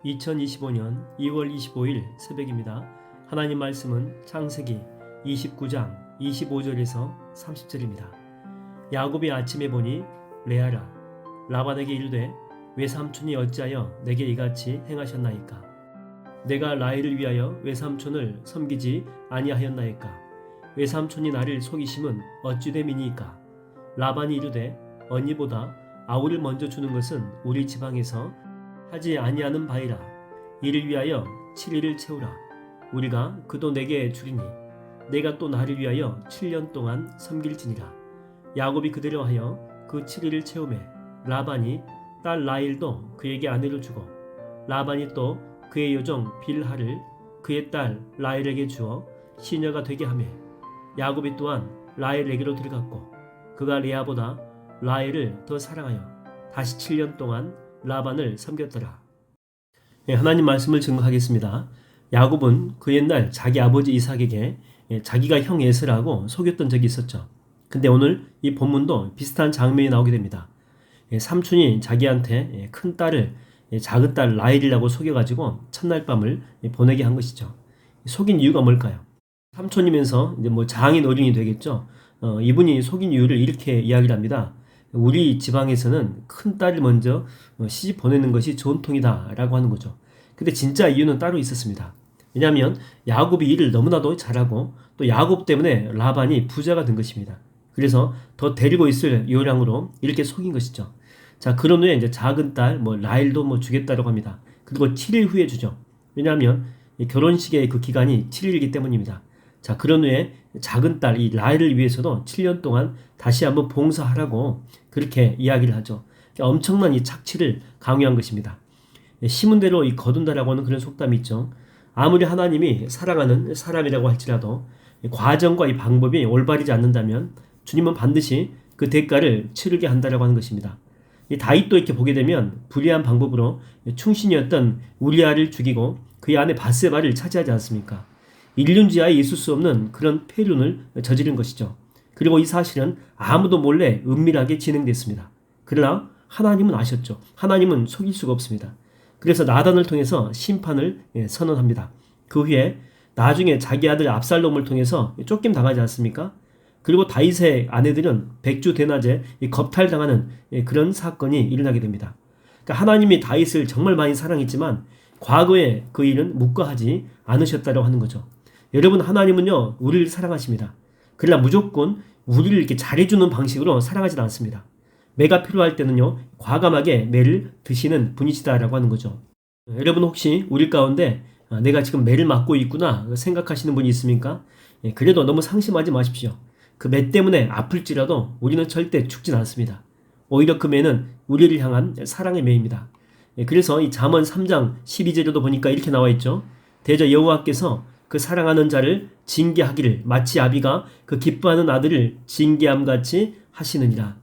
2025년 2월 25일 새벽입니다. 하나님 말씀은 창세기 29장 25절에서 30절입니다. 야곱이 아침에 보니 레아라 라반에게 이르되 외삼촌이 어찌하여 내게 이같이 행하셨나이까? 내가 라헬을 위하여 외삼촌을 섬기지 아니하였나이까? 외삼촌이 나를 속이심은 어찌 됨이니까? 라반이 이르되 언니보다 아우를 먼저 주는 것은 우리 지방에서 하지 아니하는 바이라. 이를 위하여 7일을 채우라. 우리가 그도 내게 주리니 내가 또 나를 위하여 7년 동안 섬길지니라. 야곱이 그대로 하여 그 7일을 채우매 라반이 딸 라헬도 그에게 아내로 주고 라반이 또 그의 여종 빌하를 그의 딸 라헬에게 주어 시녀가 되게 하매 야곱이 또한 라헬에게로 들어갔고 그가 레아보다 라헬을 더 사랑하여 다시 7년 동안 라반을 섬겼더라. 하나님 말씀을 증거하겠습니다. 야곱은 그 옛날 자기 아버지 이삭에게 자기가 형 에서라고 속였던 적이 있었죠. 근데 오늘 이 본문도 비슷한 장면이 나오게 됩니다. 삼촌이 자기한테 큰 딸을 작은 딸 라헬이라고 속여가지고 첫날 밤을 보내게 한 것이죠. 속인 이유가 뭘까요? 삼촌이면서 이제 뭐 장인 어른이 되겠죠. 이분이 속인 이유를 이렇게 이야기를 합니다. 우리 지방에서는 큰 딸을 먼저 시집 보내는 것이 좋은 통이다 라고 하는 거죠. 근데 진짜 이유는 따로 있었습니다. 왜냐하면 야곱이 일을 너무나도 잘하고 또 야곱 때문에 라반이 부자가 된 것입니다. 그래서 더 데리고 있을 요량으로 이렇게 속인 것이죠. 자, 그런 후에 이제 작은 딸 라헬도 주겠다라고 합니다. 그리고 7일 후에 주죠. 왜냐하면 결혼식의 그 기간이 7일이기 때문입니다. 자, 그런 후에 작은 딸 이 라헬을 위해서도 7년 동안 다시 한번 봉사하라고 그렇게 이야기를 하죠. 그러니까 엄청난 이 착취를 강요한 것입니다. 심은 대로 거둔다라고 하는 그런 속담이 있죠. 아무리 하나님이 사랑하는 사람이라고 할지라도 과정과 이 방법이 올바르지 않는다면 주님은 반드시 그 대가를 치르게 한다라고 하는 것입니다. 이 다윗도 이렇게 보게 되면 불의한 방법으로 충신이었던 우리아를 죽이고 그의 아내 바세바를 차지하지 않습니까? 인륜지하에 있을 수 없는 그런 폐륜을 저지른 것이죠. 그리고 이 사실은 아무도 몰래 은밀하게 진행됐습니다. 그러나 하나님은 아셨죠. 하나님은 속일 수가 없습니다. 그래서 나단을 통해서 심판을 선언합니다. 그 후에 나중에 자기 아들 압살롬을 통해서 쫓김 당하지 않습니까? 그리고 다윗의 아내들은 백주 대낮에 겁탈당하는 그런 사건이 일어나게 됩니다. 그러니까 하나님이 다윗을 정말 많이 사랑했지만 과거에 그 일은 묵과하지 않으셨다고 하는 거죠. 여러분, 하나님은요 우리를 사랑하십니다. 그러나 무조건 우리를 이렇게 잘해주는 방식으로 사랑하지는 않습니다. 매가 필요할 때는요 과감하게 매를 드시는 분이시다라고 하는 거죠. 여러분, 혹시 우리 가운데 내가 지금 매를 맞고 있구나 생각하시는 분이 있습니까? 그래도 너무 상심하지 마십시오. 그 매 때문에 아플지라도 우리는 절대 죽진 않습니다. 오히려 그 매는 우리를 향한 사랑의 매입니다. 그래서 이 잠언 3장 12절에도 보니까 이렇게 나와 있죠. 대저 여호와께서 그 사랑하는 자를 징계하기를 마치 아비가 그 기뻐하는 아들을 징계함같이 하시느니라.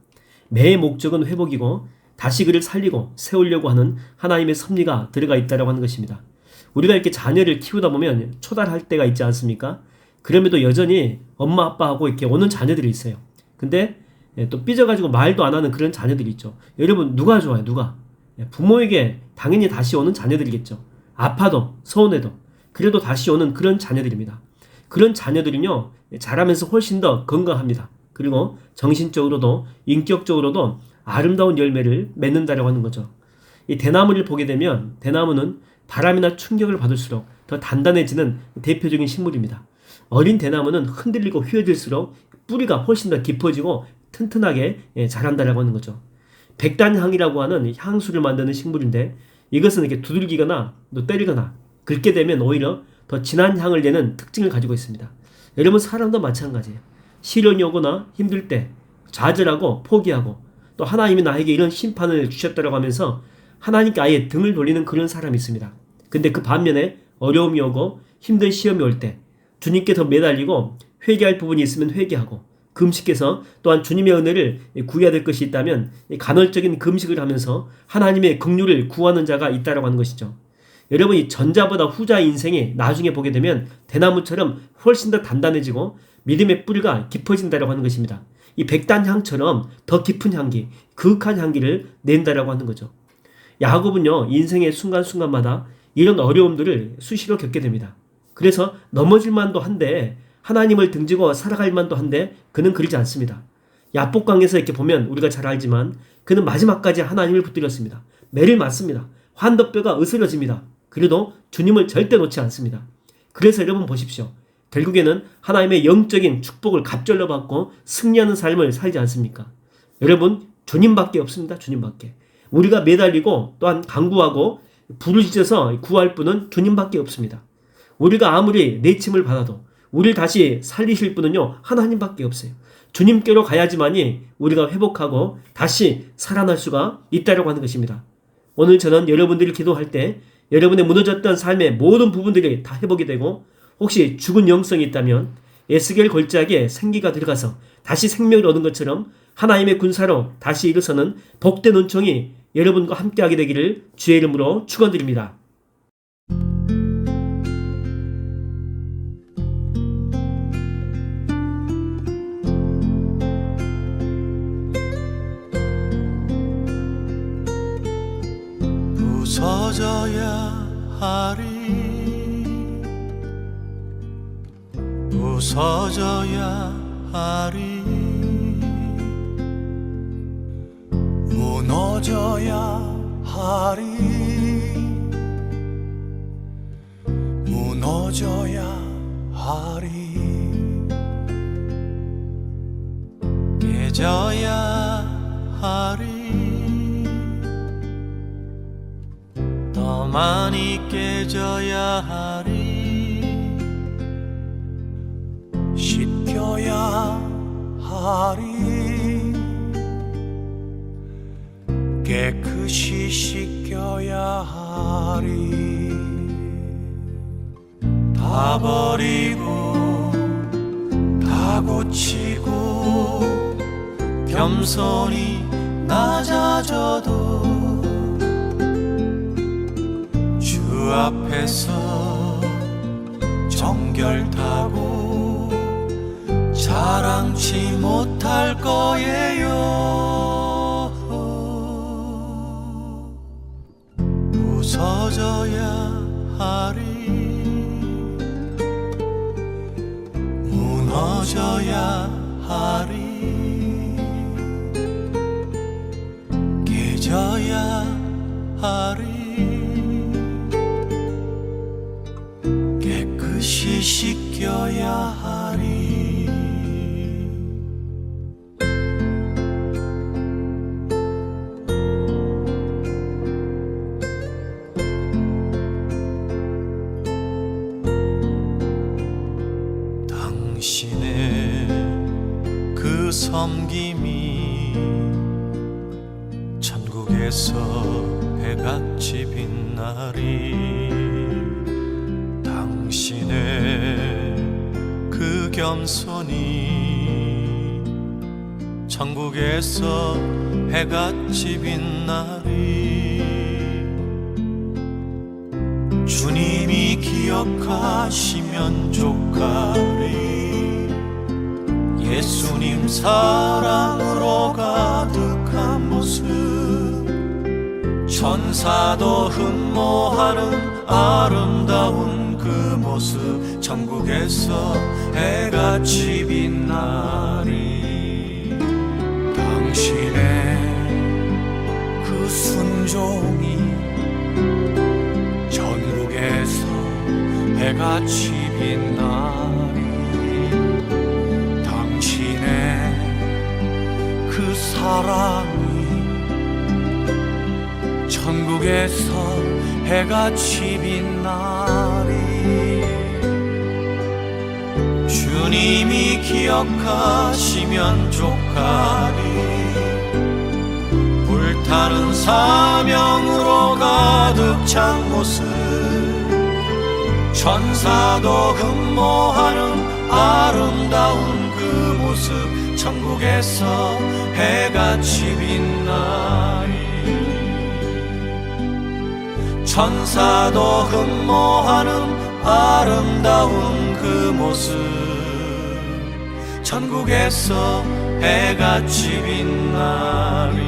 매의 목적은 회복이고 다시 그를 살리고 세우려고 하는 하나님의 섭리가 들어가 있다고 하는 것입니다. 우리가 이렇게 자녀를 키우다 보면 초달할 때가 있지 않습니까? 그럼에도 여전히 엄마 아빠하고 이렇게 오는 자녀들이 있어요. 근데 또 삐져가지고 말도 안 하는 그런 자녀들이 있죠. 여러분, 누가 좋아요? 누가? 부모에게 당연히 다시 오는 자녀들이겠죠. 아파도 서운해도 그래도 다시 오는 그런 자녀들입니다. 그런 자녀들은요 자라면서 훨씬 더 건강합니다. 그리고 정신적으로도 인격적으로도 아름다운 열매를 맺는다라고 하는 거죠. 이 대나무를 보게 되면 대나무는 바람이나 충격을 받을수록 더 단단해지는 대표적인 식물입니다. 어린 대나무는 흔들리고 휘어질수록 뿌리가 훨씬 더 깊어지고 튼튼하게 자란다라고 하는 거죠. 백단향이라고 하는 향수를 만드는 식물인데 이것은 이렇게 두들기거나 또 때리거나 긁게 되면 오히려 더 진한 향을 내는 특징을 가지고 있습니다. 여러분, 사랑도 마찬가지예요. 시련이 오거나 힘들 때 좌절하고 포기하고 또 하나님이 나에게 이런 심판을 주셨다고 하면서 하나님께 아예 등을 돌리는 그런 사람이 있습니다. 근데 그 반면에 어려움이 오고 힘든 시험이 올 때 주님께 더 매달리고 회개할 부분이 있으면 회개하고 금식해서 또한 주님의 은혜를 구해야 될 것이 있다면 간헐적인 금식을 하면서 하나님의 긍휼을 구하는 자가 있다라고 하는 것이죠. 여러분, 이 전자보다 후자 인생이 나중에 보게 되면 대나무처럼 훨씬 더 단단해지고 믿음의 뿌리가 깊어진다라고 하는 것입니다. 이 백단향처럼 더 깊은 향기, 그윽한 향기를 낸다라고 하는 거죠. 야곱은요, 인생의 순간순간마다 이런 어려움들을 수시로 겪게 됩니다. 그래서 넘어질 만도 한데, 하나님을 등지고 살아갈 만도 한데 그는 그러지 않습니다. 야복강에서 이렇게 보면 우리가 잘 알지만 그는 마지막까지 하나님을 붙들었습니다. 매를 맞습니다. 환도뼈가 으스러집니다. 그래도 주님을 절대 놓지 않습니다. 그래서 여러분 보십시오. 결국에는 하나님의 영적인 축복을 갑절로 받고 승리하는 삶을 살지 않습니까? 여러분, 주님밖에 없습니다. 주님밖에. 우리가 매달리고 또한 간구하고 부르짖어서 구할 분은 주님밖에 없습니다. 우리가 아무리 내침을 받아도 우리를 다시 살리실 분은요, 하나님밖에 없어요. 주님께로 가야지만이 우리가 회복하고 다시 살아날 수가 있다고 하는 것입니다. 오늘 저는 여러분들이 기도할 때 여러분의 무너졌던 삶의 모든 부분들이 다 회복이 되고, 혹시 죽은 영성이 있다면 에스겔 골짜기에 생기가 들어가서 다시 생명을 얻은 것처럼 하나님의 군사로 다시 일어서는 복된 은총이 여러분과 함께하게 되기를 주의 이름으로 축원드립니다. 부서져야 하리, 부서져야 하리, 무너져야 하리, 무너져야 하리, 깨져야 하리, 더 많이 깨져야 하리, 씻겨야 하리, 깨끗이 씻겨야 하리, 다 버리고 다 고치고 겸손히 낮아져도 주 앞에서 정결타고 자랑치 못할 거예요. 부서져야 하리, 무너져야 하리, 깨져야 하리, 깨끗이 씻겨야 하리. 당신의 그 섬김이 천국에서 해같이 빛나리, 당신의 그 겸손이 천국에서 해같이 빛나리, 주님이 기억하시면 족하리, 예수님 사랑으로 가득한 모습, 천사도 흠모하는 아름다운 그 모습, 천국에서 해같이 빛나리, 당신의 그 순종이 전국에서 해같이 빛나리, 당신의 그 사랑이 천국에서 해같이 빛나리, 주님이 기억하시면 족하리, 불타는 사명으로 가득 찬 모습, 천사도 흠모하는 아름다운 그 모습, 천국에서 해같이 빛나리, 천사도 흠모하는 아름다운 그 모습, 천국에서 해같이 빛나리,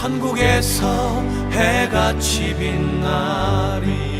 천국에서 해같이 빛나리.